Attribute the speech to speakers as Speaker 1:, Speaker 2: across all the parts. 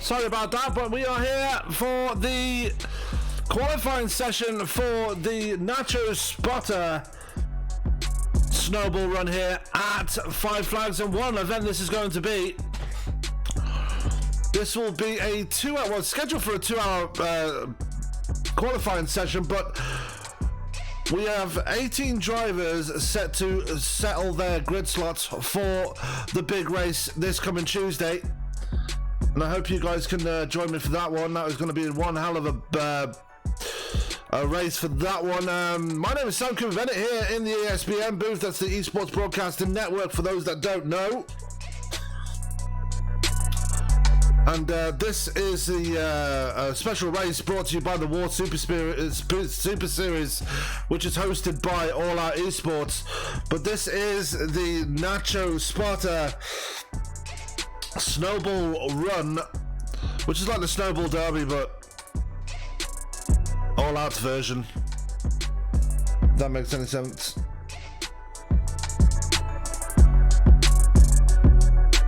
Speaker 1: Sorry about that, but we are here for the qualifying session for the Nacho Spotter Snowball run here at Five Flags, and what an event this is going to be. This will be a 2-hour, well, scheduled for a 2-hour qualifying session, but we have 18 drivers set to settle their grid slots for the big race this coming Tuesday. And I hope you guys can join me for that one. That is going to be one hell of a race for that one. My name is Sam Cooper Bennett here in the ESPN booth. That's the eSports Broadcasting Network for those that don't know. And this is the special race brought to you by the War Super Series, which is hosted by All Out Esports. But this is the Nacho Sparta Snowball run, which is like the Snowball Derby, but All Out's version. If that makes any sense.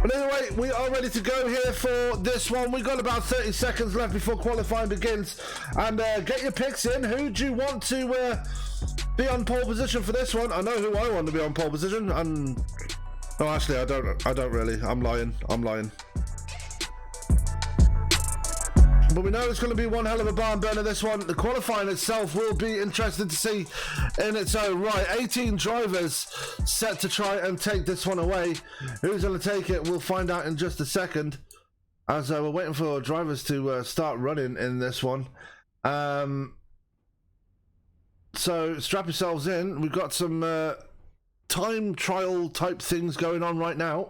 Speaker 1: But anyway, we are ready to go here for this one. We've got about 30 seconds left before qualifying begins. And get your picks in. Who do you want to be on pole position for this one? I know who I want to be on pole position. And no, actually, I don't really. I'm lying. But we know it's going to be one hell of a barn burner, this one. The qualifying itself will be interesting to see in its own right. 18 drivers set to try and take this one away. Who's going to take it? We'll find out in just a second, as we're waiting for drivers to start running in this one. So strap yourselves in. We've got some time trial type things going on right now.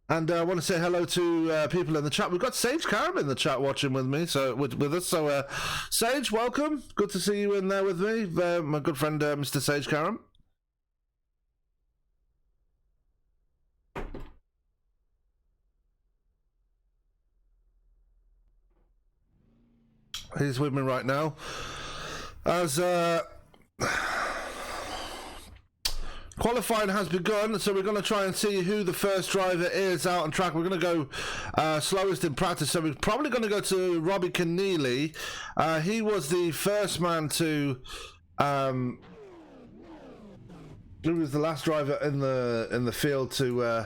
Speaker 1: And I want to say hello to people in the chat. We've got Sage Karam in the chat watching with me, so with us. So Sage, welcome. Good to see you in there with me, my good friend Mr. Sage Karam. He's with me right now. As qualifying has begun, so we're going to try and see who the first driver is out on track. We're going to go slowest in practice, so we're probably going to go to Robbie Keneally. He was the first man to he was the last driver in the field to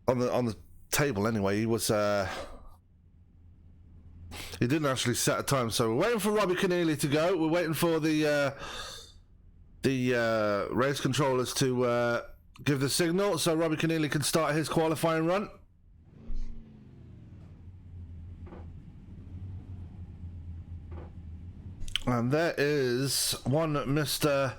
Speaker 1: on the table anyway. He was he didn't actually set a time, so we're waiting for Robbie Keneally to go. We're waiting for the race controllers to give the signal so Robbie Keneally can start his qualifying run. And there is one Mr.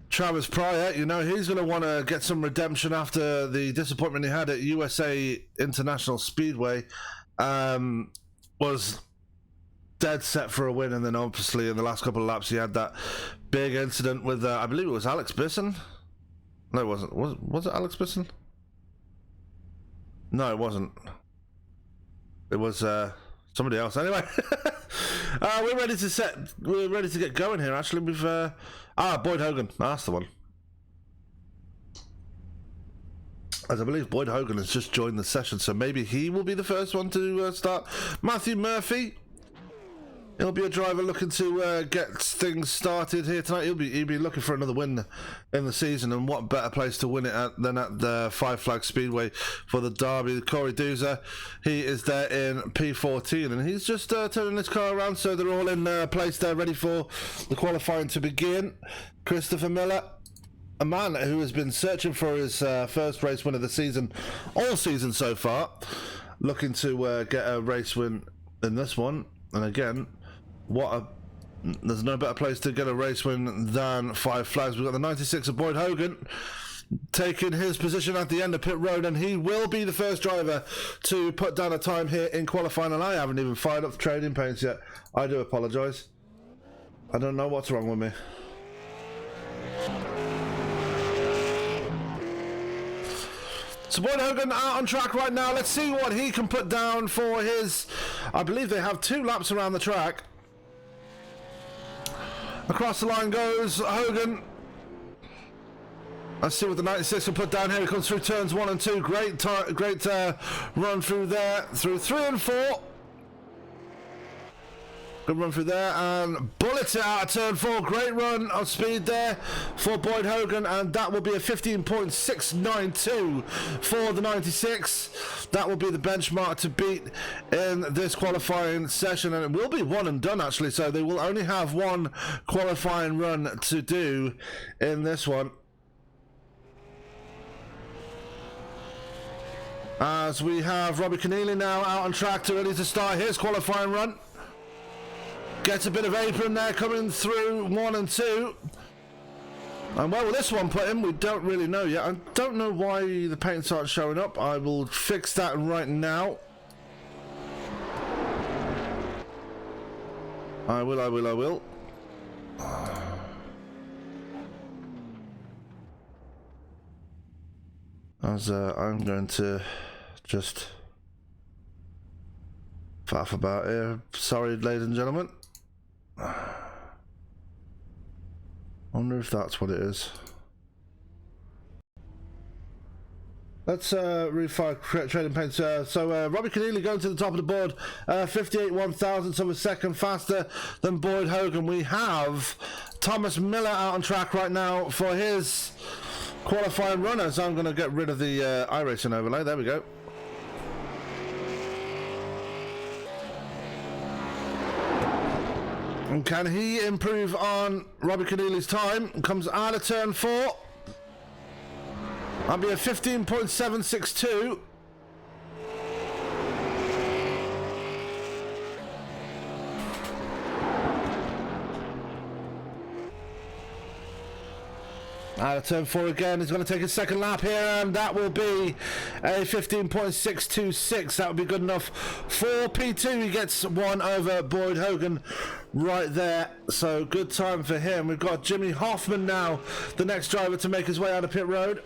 Speaker 1: Travis Pryor. You know, he's going to want to get some redemption after the disappointment he had at USA International Speedway. Was dead set for a win, and then obviously in the last couple of laps he had that big incident with I believe it was Alex Bisson. No, it wasn't. Was it Alex Bisson? No, it wasn't. It was somebody else. Anyway, we're ready to get going here. Actually, we've Boyd Hogan. That's the one. As I believe Boyd Hogan has just joined the session, so maybe he will be the first one to start. Matthew Murphy. He'll be a driver looking to get things started here tonight. He'll be looking for another win in the season, and what better place to win it at than at the Five Flags Speedway for the Derby. Corey Doozer, he is there in P14, and he's just turning his car around, so they're all in place there, ready for the qualifying to begin. Christopher Miller, a man who has been searching for his first race win of the season, all season so far, looking to get a race win in this one. And again, there's no better place to get a race win than Five Flags. We've got the 96 of Boyd Hogan taking his position at the end of pit road, and he will be the first driver to put down a time here in qualifying. And I haven't even fired up the trading paints yet. I do apologise. I don't know what's wrong with me. So Boyd Hogan out on track right now. Let's see what he can put down for his, I believe they have 2 laps around the track. Across the line goes Hogan. Let's see what the 96 will put down here. He comes through turns 1 and 2. Great run through there. Through 3 and 4. Good run through there and bullets it out of turn 4. Great run of speed there for Boyd Hogan, and that will be a 15.692 for the 96. That will be the benchmark to beat in this qualifying session, and it will be one and done actually, so they will only have one qualifying run to do in this one. As we have Robbie Keneally now out on track to ready to start his qualifying run. Gets a bit of apron there coming through 1 and 2. And where will this one put him? We don't really know yet. I don't know why the paints aren't showing up. I will fix that right now. I will. As I'm going to just faff about here. Sorry, ladies and gentlemen. I wonder if that's what it is. Let's refire trading paints. So Robbie Keneally going to the top of the board, 58 1,000ths of a second faster than Boyd Hogan. We have Thomas Miller out on track right now for his qualifying runner. So I'm going to get rid of the iRacing overlay. There we go. And can he improve on Robbie Keneally's time? Comes out of turn 4. That'll be a 15.762. Out of turn 4 again. He's going to take his second lap here, and that will be a 15.626. That would be good enough for P2. He gets one over Boyd Hogan right there. So good time for him. We've got Jimmy Hoffman now, the next driver to make his way out of pit road.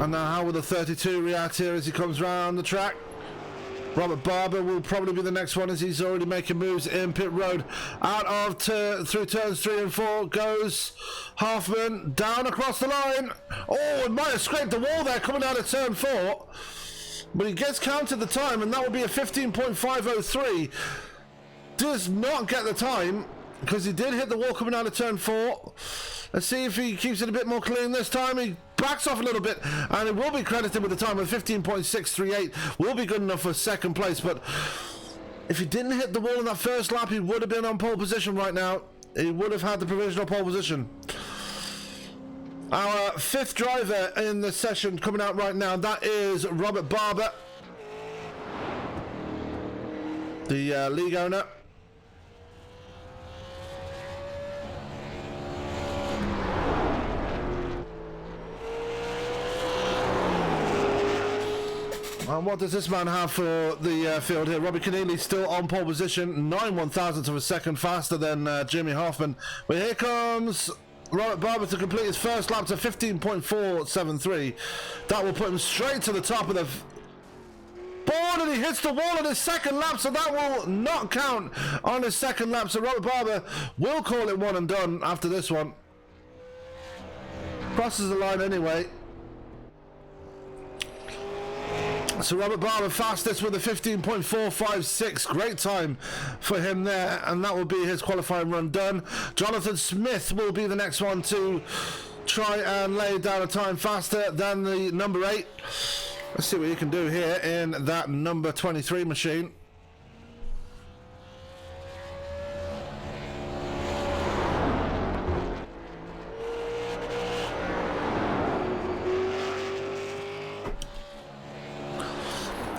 Speaker 1: And now how will the 32 react here as he comes round the track? Robert Barber will probably be the next one as he's already making moves in pit road. Out of through turns 3 and 4 goes Hoffman down across the line. Oh, it might have scraped the wall there coming out of turn 4. But he gets counted the time, and that will be a 15.503. Does not get the time because he did hit the wall coming out of turn 4. Let's see if he keeps it a bit more clean this time. He backs off a little bit, and it will be credited with the time of 15.638. Will be good enough for second place, but if he didn't hit the wall in that first lap, he would have been on pole position right now. He would have had the provisional pole position. Our 5th driver in the session coming out right now, that is Robert Barber, the league owner. And what does this man have for the field here? Robbie Keneally still on pole position, 9 1,000ths of a second faster than Jimmy Hoffman. But here comes Robert Barber to complete his first lap to 15.473. That will put him straight to the top of the board, and he hits the wall on his second lap, so that will not count on his second lap. So Robert Barber will call it one and done after this one. Crosses the line anyway. So Robert Barber fastest with a 15.456. Great time for him there, and that will be his qualifying run done. Jonathan Smith will be the next one to try and lay down a time faster than the number 8. Let's see what he can do here in that number 23 machine.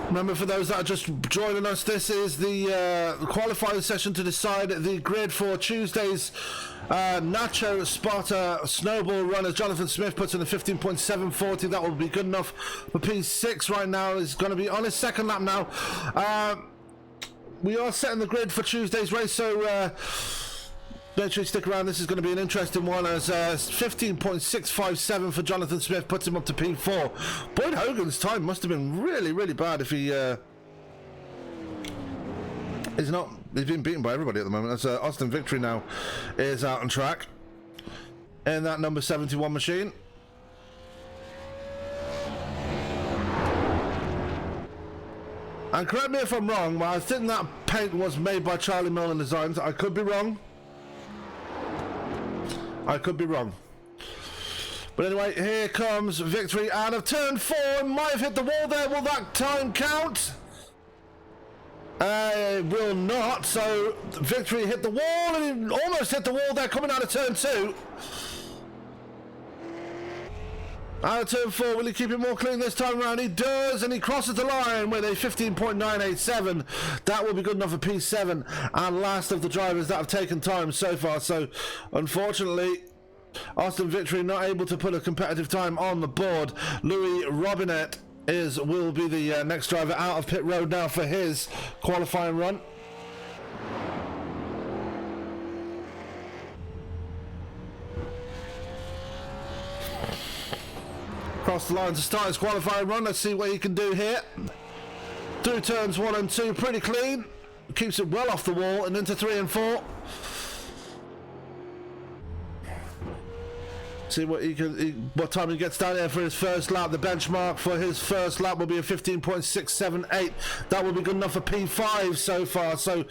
Speaker 1: Remember, for those that are just joining us, this is the qualifying session to decide the grid for Tuesday's Nacho Sparta Snowball runners. Jonathan Smith puts in a 15.740. That will be good enough for P6 right now. He's going to be on his second lap now. We are setting the grid for Tuesday's race, so make sure you stick around. This is going to be an interesting one, as 15.657 for Jonathan Smith puts him up to P4. Boyd Hogan's time must have been really, really bad if he He's not. He's been beaten by everybody at the moment. As Austin Victory now is out on track in that number 71 machine. And correct me if I'm wrong, but I think that paint was made by Charlie Mellon Designs. I could be wrong. I could be wrong. But anyway, here comes Victory out of turn 4. Might have hit the wall there. Will that time count? Will not. So Victory hit the wall, and he almost hit the wall there coming out of turn 2. Out of turn 4, will he keep it more clean this time around? He does, and he crosses the line with a 15.987. That will be good enough for P7, and last of the drivers that have taken time so far. So, unfortunately, Austin Victory not able to put a competitive time on the board. Louis Robinette will be the next driver out of pit road now for his qualifying run. Across the line to start his qualifying run. Let's see what he can do here. Through turns 1 and 2, pretty clean. Keeps it well off the wall and into 3 and 4. See what what time he gets down there for his first lap. The benchmark for his first lap will be a 15.678. That will be good enough for P5 so far. So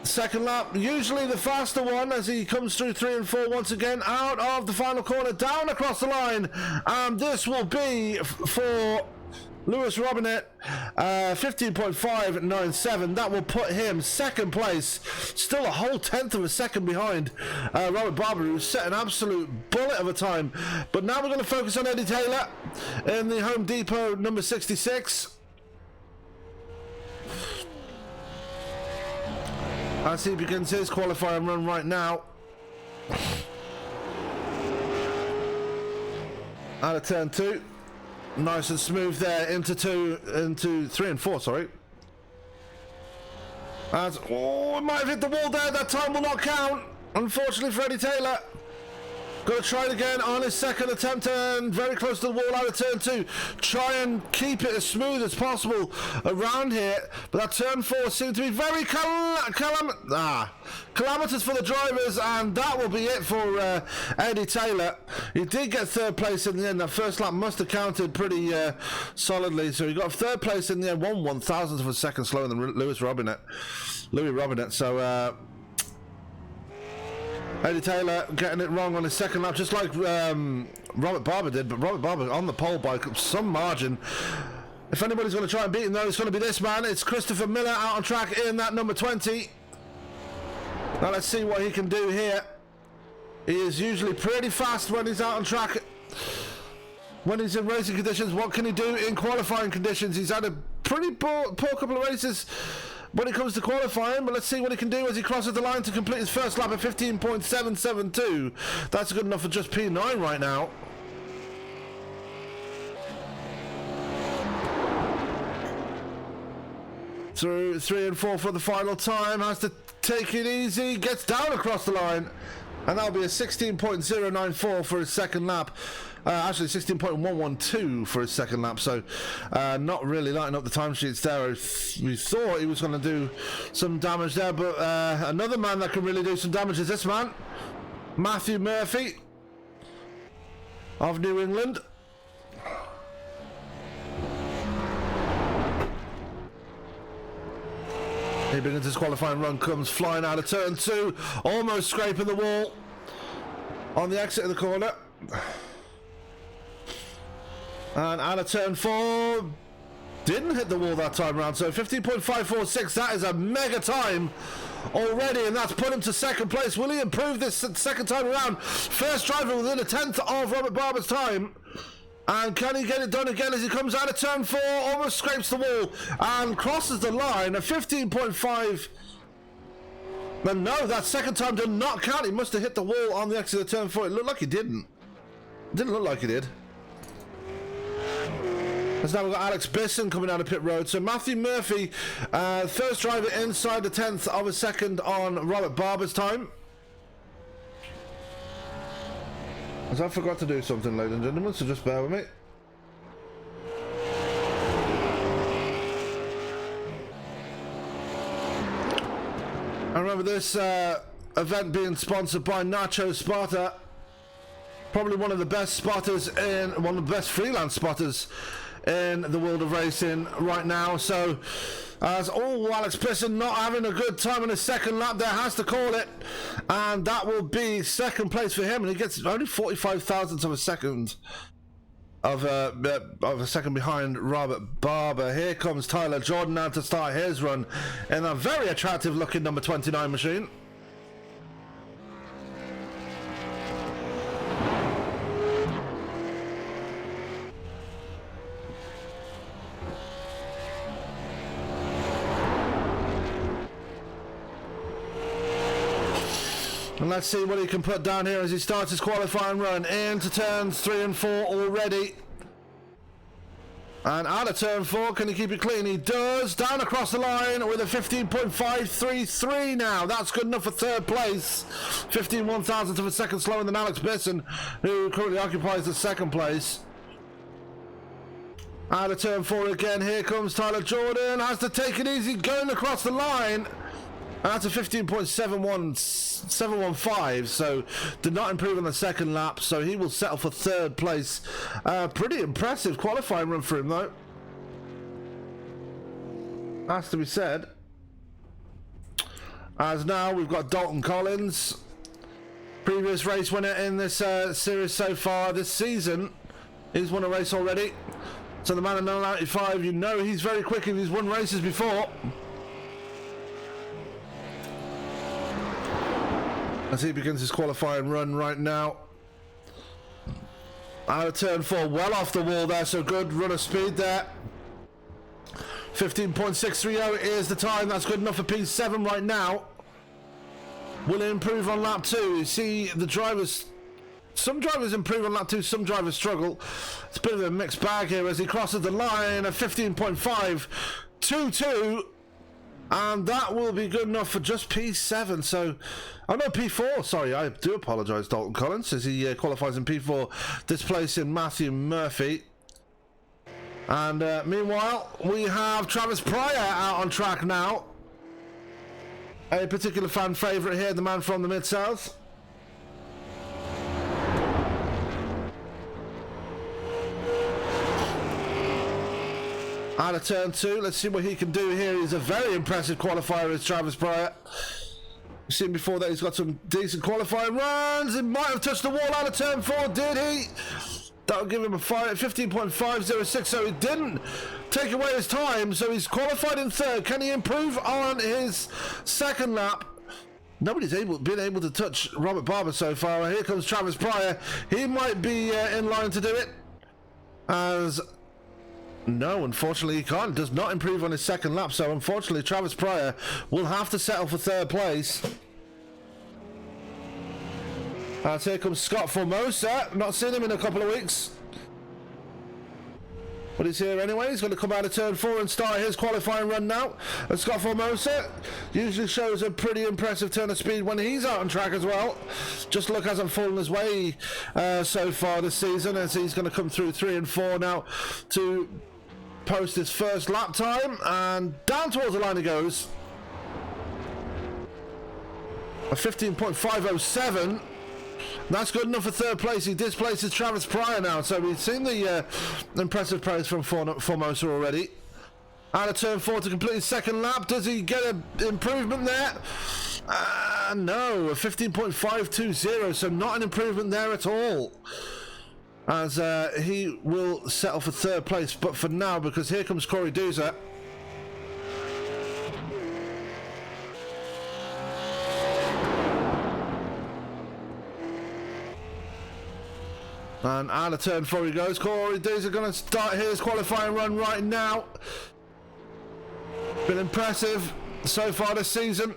Speaker 1: second lap, usually the faster one, as he comes through 3 and 4 once again, out of the final corner, down across the line, and this will be for Louis Robinette, 15.597. That will put him second place, still a whole tenth of a second behind Robert Barber, who set an absolute bullet of a time. But now we're going to focus on Eddie Taylor in the Home Depot number 66. As he begins his qualifying run right now. Out of turn 2. Nice and smooth there into 3 and 4, sorry. As, oh, it might have hit the wall there. That time will not count, unfortunately for Eddie Taylor. Got to try it again on his second attempt, and very close to the wall out of turn 2. Try and keep it as smooth as possible around here, but that turn 4 seemed to be very calamitous for the drivers, and that will be it for Eddie Taylor. He did get third place in the end. That first lap must have counted pretty solidly, so he got third place in the end, 1/1000th of a second slower than Louis Robinette. So Eddie Taylor getting it wrong on his second lap, just like Robert Barber did, but Robert Barber on the pole by some margin. If anybody's going to try and beat him, though, it's going to be this man. It's Christopher Miller out on track in that number 20. Now let's see what he can do here. He is usually pretty fast when he's out on track. When he's in racing conditions, what can he do in qualifying conditions? He's had a pretty poor couple of races when it comes to qualifying, but let's see what he can do as he crosses the line to complete his first lap at 15.772. That's good enough for just P9 right now. Through 3 and 4 for the final time, has to take it easy, gets down across the line, and that'll be a 16.094 for his second lap. Actually 16.112 for his second lap, so not really lighting up the timesheets there. We thought he was going to do some damage there, but another man that can really do some damage is this man, Matthew Murphy of New England. He begins his qualifying run, comes flying out of turn 2, almost scraping the wall on the exit of the corner. And out of turn 4, didn't hit the wall that time around, so 15.546, that is a mega time already, and that's put him to second place. Will he improve this second time around? First driver within a tenth of Robert Barber's time. And can he get it done again as he comes out of turn 4, almost scrapes the wall, and crosses the line at 15.5. But no, that second time did not count. He must have hit the wall on the exit of turn 4. It looked like he didn't. It didn't look like he did. As now we've got Alex Bisson coming out of pit road. So Matthew Murphy, first driver inside the 10th of a second on Robert Barber's time. As I forgot to do something, ladies and gentlemen, so just bear with me. I remember this event being sponsored by Nacho Spotter. Probably one of the best spotters one of the best freelance spotters in the world of racing right now. So, Alex Pisson not having a good time in his second lap there, has to call it. And that will be second place for him. And he gets only 45 thousandths of a second of a second behind Robert Barber. Here comes Tyler Jordan now to start his run in a very attractive looking number 29 machine. And let's see what he can put down here as he starts his qualifying run into turns 3 and 4 already. And out of turn 4, can he keep it clean? He does. Down across the line with a 15.533 now. That's good enough for third place. 15 1,000th of a second slower than Alex Bisson, who currently occupies the second place. Out of turn 4 again. Here comes Tyler Jordan. Has to take it easy going across the line. And that's a 15.715, so did not improve on the second lap, so he will settle for third place. Pretty impressive qualifying run for him, though. Has to be said. As now we've got Dalton Collins, previous race winner in this series so far this season. He's won a race already. So the man in 95, you know he's very quick and he's won races before. As he begins his qualifying run right now. Out of turn 4, well off the wall there, so good run of speed there. 15.630 is the time, that's good enough for P7 right now. Will it improve on lap 2? You see the drivers, some drivers improve on lap 2, some drivers struggle. It's a bit of a mixed bag here as he crosses the line at 15.522. And that will be good enough for just P7. So, oh no, P4. Sorry, I do apologise, Dalton Collins, as he qualifies in P4, displacing Matthew Murphy. And meanwhile, we have Travis Pryor out on track now. A particular fan favourite here, the man from the Mid-South. Out of turn 2, let's see what he can do here. He's a very impressive qualifier, is Travis Pryor. We've seen before that he's got some decent qualifying runs. He might have touched the wall out of turn 4, did he? That'll give him a 15.506, so he didn't take away his time, so he's qualified in third. Can he improve on his second lap? Nobody's been able to touch Robert Barber so far. Here comes Travis Pryor. He might be in line to do it. As no, unfortunately he can't. Does not improve on his second lap, so unfortunately Travis Pryor will have to settle for third place. And here comes Scott Formosa. Not seen him in a couple of weeks, but he's here anyway. He's going to come out of turn 4 and start his qualifying run now. And Scott Formosa usually shows a pretty impressive turn of speed when he's out on track as well. Just look, hasn't fallen his way so far this season, as he's going to come through 3 and 4 now to post his first lap time, and down towards the line he goes. A 15.507. That's good enough for third place. He displaces Travis Pryor now, so we've seen the impressive praise from Formosa already. Out of turn 4 to complete his second lap. Does he get an improvement there? No, a 15.520, so not an improvement there at all. As he will settle for third place, but for now, because here comes Corey Doozer. And out of turn 4 he goes. Corey Doozer going to start his qualifying run right now. Been impressive so far this season.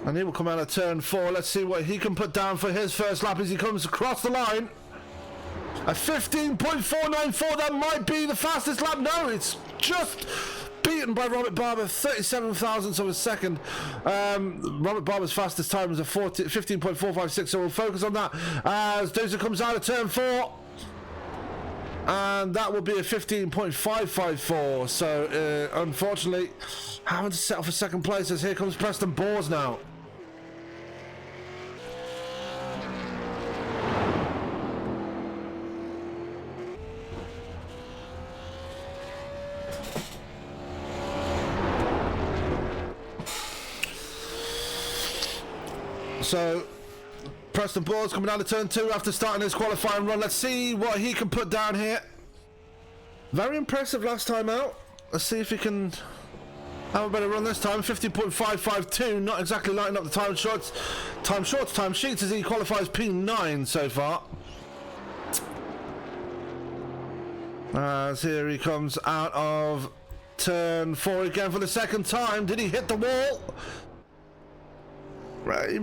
Speaker 1: And he will come out of turn 4. Let's see what he can put down for his first lap as he comes across the line. A 15.494. That might be the fastest lap. No, it's just beaten by Robert Barber, 37 thousandths of a second. Robert Barber's fastest time was a 15.456, so we'll focus on that as Doozer comes out of turn 4. And that will be a 15.554. So, unfortunately, having to settle for second place as here comes Preston Bors now. So, Preston Bors coming down to turn 2 after starting his qualifying run. Let's see what he can put down here. Very impressive last time out. Let's see if he can have a better run this time. 50.552, not exactly lighting up the time sheets as he qualifies P9 so far. As here he comes out of turn 4 again for the second time. Did he hit the wall? Right.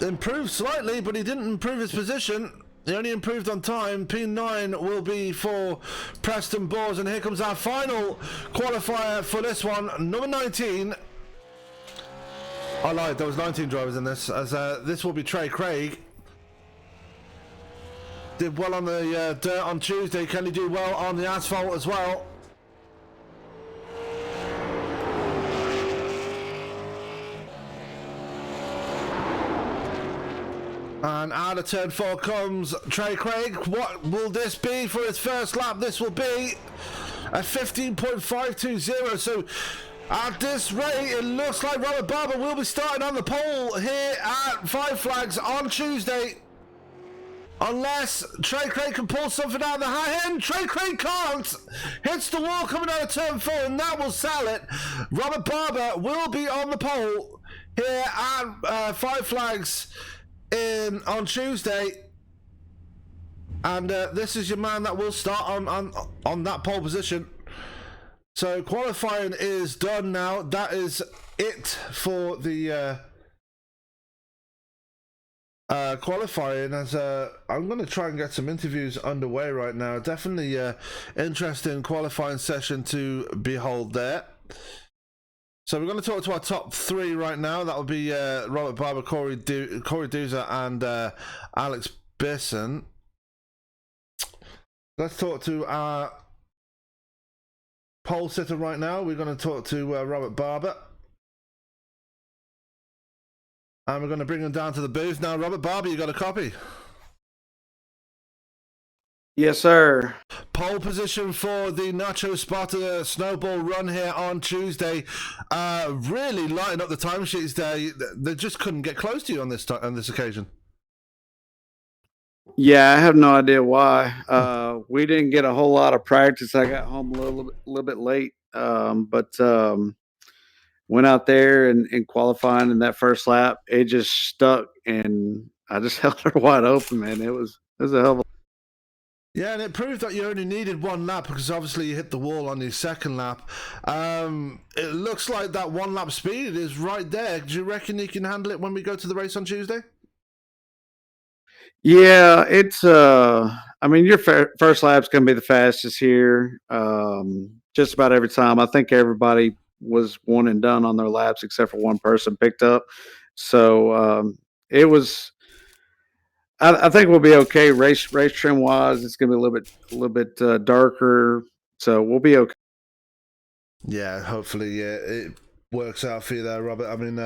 Speaker 1: Improved slightly, but he didn't improve his position. He only improved on time. P9 will be for Preston Bors, and here comes our final qualifier for this one, number 19. I lied, there was 19 drivers in this, as this will be Trey Craig. Did well on the dirt on Tuesday. Can he do well on the asphalt as well? And out of turn 4 comes Trey Craig. What will this be for his first lap? This will be a 15.520. So at this rate, it looks like Robert Barber will be starting on the pole here at Five Flags on Tuesday. Unless Trey Craig can pull something out of the hat end. Trey Craig can't. Hits the wall coming out of turn 4, and that will sell it. Robert Barber will be on the pole here at Five Flags on Tuesday, and this is your man that will start on that pole position. So qualifying is done now. That is it for the qualifying. As I'm going to try and get some interviews underway right now. Definitely interesting qualifying session to behold there. So we're going to talk to our top 3 right now. That will be Robert Barber, Corey Duza, and Alex Bisson. Let's talk to our pole sitter right now. We're going to talk to Robert Barber. And we're going to bring him down to the booth. Now, Robert Barber, you got a copy?
Speaker 2: Yes, sir.
Speaker 1: Pole position for the Nacho Spotter Snowball run here on Tuesday. Really lighting up the timesheets there. They just couldn't get close to you on this occasion.
Speaker 2: Yeah, I have no idea why. We didn't get a whole lot of practice. I got home a little bit late, but went out there and qualifying in that first lap. It just stuck, and I just held her wide open, man. It was a hell of a.
Speaker 1: Yeah, and it proved that you only needed 1 lap because obviously you hit the wall on your second lap. It looks like that 1 lap speed is right there. Do you reckon you can handle it when we go to the race on Tuesday?
Speaker 2: Yeah, it's I mean, your first lap's going to be the fastest here. Just about every time. I think everybody was one and done on their laps except for one person picked up. So it was. I think we'll be okay. Race trim wise, it's going to be a little bit darker, so we'll be okay.
Speaker 1: Yeah, hopefully it works out for you there, Robert. I mean,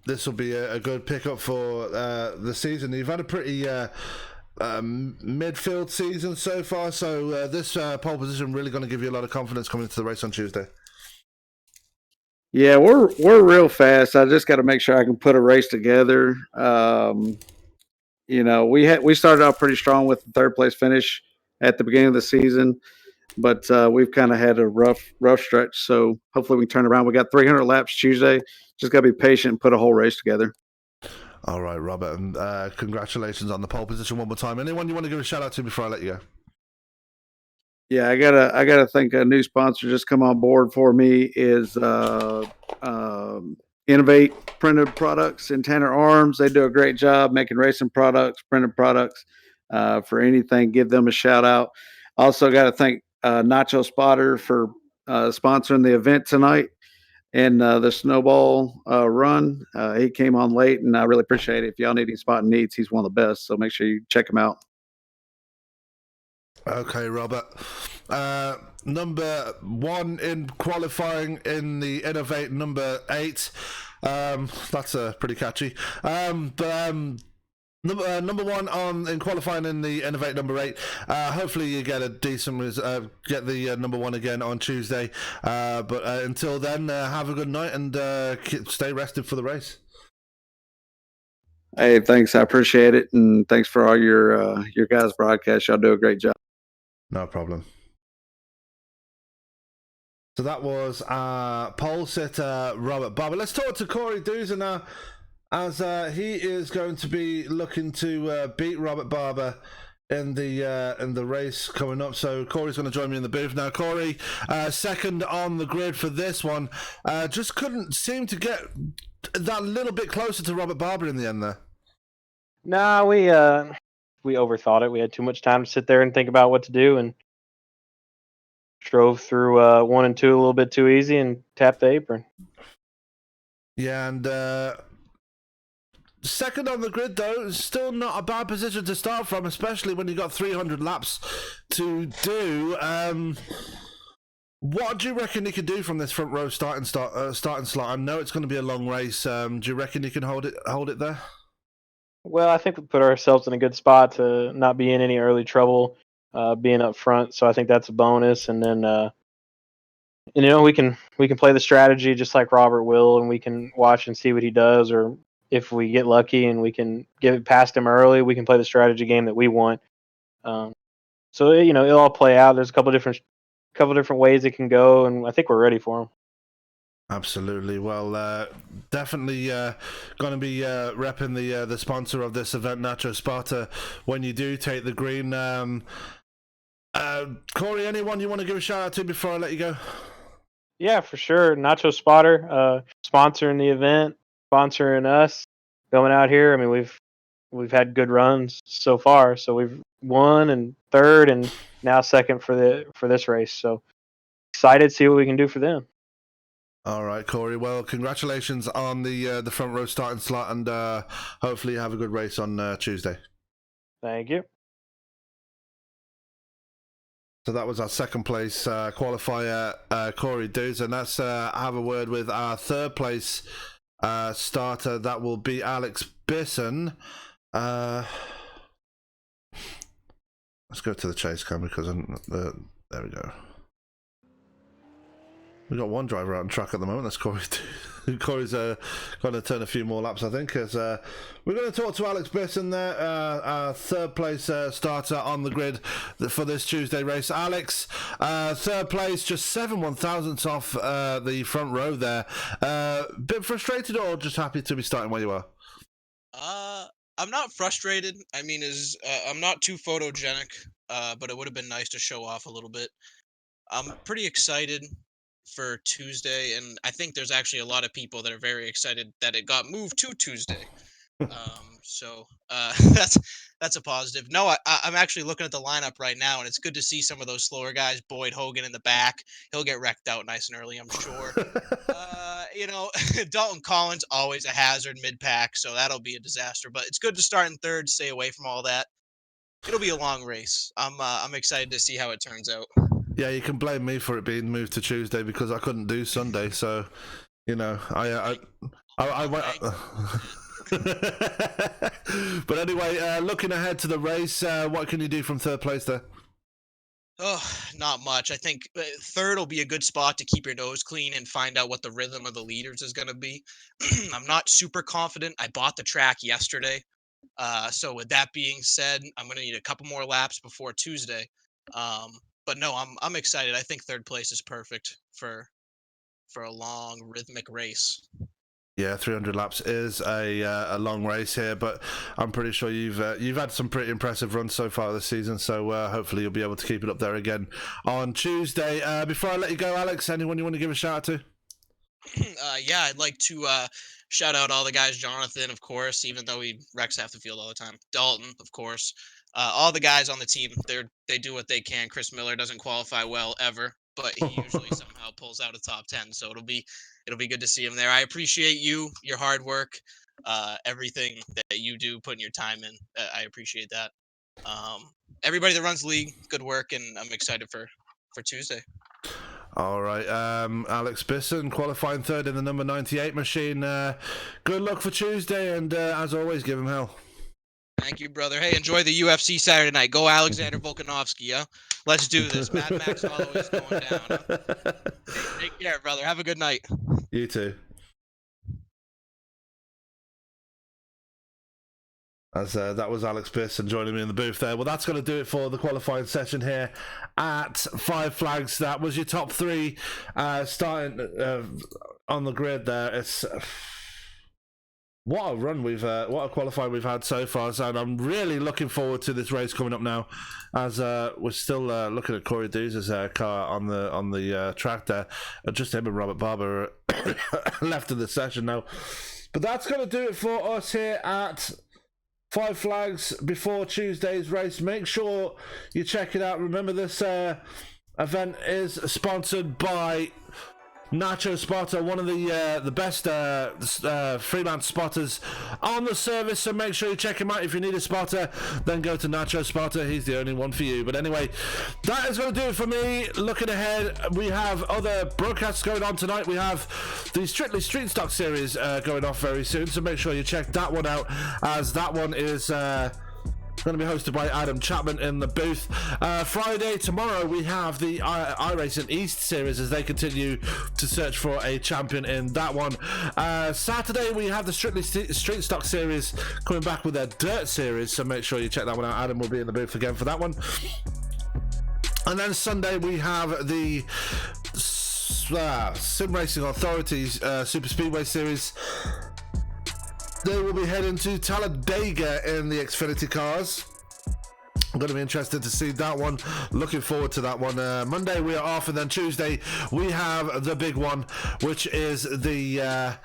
Speaker 1: this will be a good pickup for the season. You've had a pretty midfield season so far, so this pole position really going to give you a lot of confidence coming into the race on Tuesday.
Speaker 2: Yeah, we're real fast. I just got to make sure I can put a race together. You know, we started out pretty strong with the 3rd place finish at the beginning of the season, but we've kind of had a rough stretch. So hopefully we can turn around. We got 300 laps Tuesday. Just got to be patient and put a whole race together.
Speaker 1: All right, Robert, and congratulations on the pole position one more time. Anyone you want to give a shout out to before I let you go?
Speaker 2: Yeah, I gotta think a new sponsor just come on board for me is Innovate Printed Products in Tanner Arms. They do a great job making racing products, printed products. For anything, give them a shout out. Also, got to thank Nacho Spotter for sponsoring the event tonight and the Snowball run. He came on late, and I really appreciate it. If y'all need any spotting needs, he's one of the best. So make sure you check him out.
Speaker 1: Okay, Robert. Number one in qualifying in the Innovate number 8. That's pretty catchy. Number one on in qualifying in the Innovate number 8. Hopefully you get a decent get the number one again on Tuesday. But until then, have a good night and stay rested for the race.
Speaker 2: Hey, thanks. I appreciate it, and thanks for all your guys' broadcasts. Y'all do a great job.
Speaker 1: No problem. So that was pole sitter Robert Barber. Let's talk to Corey Doozer now, as he is going to be looking to beat Robert Barber in the race coming up. So Corey's going to join me in the booth now. Corey, second on the grid for this one, just couldn't seem to get that little bit closer to Robert Barber in the end there.
Speaker 3: Nah, we overthought it. We had too much time to sit there and think about what to do, and drove through 1 and 2 a little bit too easy and tapped the apron.
Speaker 1: Yeah, and second on the grid though, still not a bad position to start from, especially when you got 300 laps to do. What do you reckon you could do from this front row starting slot? I know it's going to be a long race. Do you reckon you can hold it there?
Speaker 3: Well, I think we put ourselves in a good spot to not be in any early trouble, being up front. So I think that's a bonus. And then, we can play the strategy just like Robert will, and we can watch and see what he does. Or if we get lucky and we can get it past him early, we can play the strategy game that we want. So it'll all play out. There's a couple different ways it can go, and I think we're ready for him.
Speaker 1: Absolutely. Well, definitely going to be repping the sponsor of this event, Nacho Sparta, when you do take the green. Corey, anyone you want to give a shout out to before I let you go?
Speaker 3: Yeah, for sure. Nacho Spotter, sponsoring the event, sponsoring us, going out here. I mean, we've had good runs so far. So we've won and third, and now second for this race. So excited to see what we can do for them.
Speaker 1: All right, Corey. Well, congratulations on the front row starting slot, and hopefully you have a good race on Tuesday.
Speaker 3: Thank you.
Speaker 1: So that was our second place qualifier, Corey Doozer, and let's have a word with our third place starter. That will be Alex Bisson. Let's go to the chase cam because there we go. We've got one driver out on track at the moment. That's Corey. Corey's going to turn a few more laps, I think. As we're going to talk to Alex Bisson there, our third place starter on the grid for this Tuesday race. Alex, third place, just 7/1000ths off the front row there. Bit frustrated or just happy to be starting where you are?
Speaker 4: I'm not frustrated. I mean, I'm not too photogenic, but it would have been nice to show off a little bit. I'm pretty excited for Tuesday, and I think there's actually a lot of people that are very excited that it got moved to Tuesday. So that's a positive. No, I'm actually looking at the lineup right now, and it's good to see some of those slower guys. Boyd Hogan in the back, he'll get wrecked out nice and early, I'm sure. Dalton Collins always a hazard mid pack, so that'll be a disaster. But it's good to start in third, stay away from all that. It'll be a long race. I'm excited to see how it turns out.
Speaker 1: Yeah, you can blame me for it being moved to Tuesday because I couldn't do Sunday. So, I went. But anyway, looking ahead to the race, what can you do from third place there?
Speaker 4: Oh, not much. I think third will be a good spot to keep your nose clean and find out what the rhythm of the leaders is going to be. I'm not super confident. I bought the track yesterday. So with that being said, I'm going to need a couple more laps before Tuesday. But no, I'm excited. I think third place is perfect for a long rhythmic race.
Speaker 1: Yeah, 300 laps is a long race here, but I'm pretty sure you've had some pretty impressive runs so far this season. So hopefully you'll be able to keep it up there again on Tuesday. Before I let you go, Alex, anyone you want to give a shout out to?
Speaker 4: Yeah, I'd like to shout out all the guys. Jonathan, of course, even though he wrecks half the field all the time. Dalton, of course. All the guys on the team, they do what they can. Chris Miller doesn't qualify well ever, but he usually somehow pulls out a top 10. So it'll be good to see him there. I appreciate you, your hard work, everything that you do, putting your time in. I appreciate that. everybody that runs the league, good work, and I'm excited for Tuesday.
Speaker 1: All right, Alex Bisson qualifying third in the number 98 machine. Good luck for Tuesday, and as always, give him hell.
Speaker 4: Thank you, brother. Hey, enjoy the UFC Saturday night. Go Alexander Volkanovski, yeah? Let's do this. Mad Max Holloway is going down. Huh? Hey, take care, brother. Have a good night.
Speaker 1: You too. As that was Alex Pearson joining me in the booth there. Well, that's going to do it for the qualifying session here at Five Flags. That was your top three starting on the grid there. It's what a run what a qualifying we've had so far. So I'm really looking forward to this race coming up now, as we're still looking at Corey Dooz's car on the track there. Just him and Robert Barber left in the session now. But that's going to do it for us here at Five Flags before Tuesday's race. Make sure you check it out. Remember, this event is sponsored by Nacho Spotter, one of the best freelance spotters on the service, so make sure you check him out. If you need a spotter, then go to Nacho Spotter. He's the only one for you. But anyway, that is going to do it for me. Looking ahead, we have other broadcasts going on tonight. We have the Strictly Street Stock series going off very soon, so make sure you check that one out, as that one is going to be hosted by Adam Chapman in the booth. Friday, tomorrow, we have the iRacing East series as they continue to search for a champion in that one. Saturday, we have the Strictly Street Stock series coming back with their Dirt series, so make sure you check that one out. Adam will be in the booth again for that one. And then Sunday, we have the Sim Racing Authorities Super Speedway series. They will be heading to Talladega in the Xfinity cars. I'm going to be interested to see that one. Looking forward to that one. Monday we are off, and then Tuesday we have the big one, which is the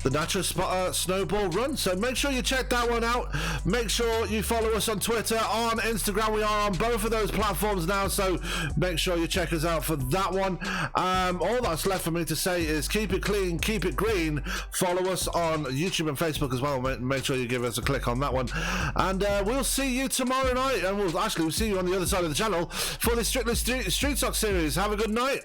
Speaker 1: Nacho Snowball run. So make sure you check that one out. Make sure you follow us on Twitter, on Instagram. We are on both of those platforms now, so make sure you check us out for that one. All that's left for me to say is keep it clean, keep it green. Follow us on YouTube and Facebook as well. Make sure you give us a click on that one, and we'll see you tomorrow night, and we'll see you on the other side of the channel for the Strictly Street Stock series. Have a good night.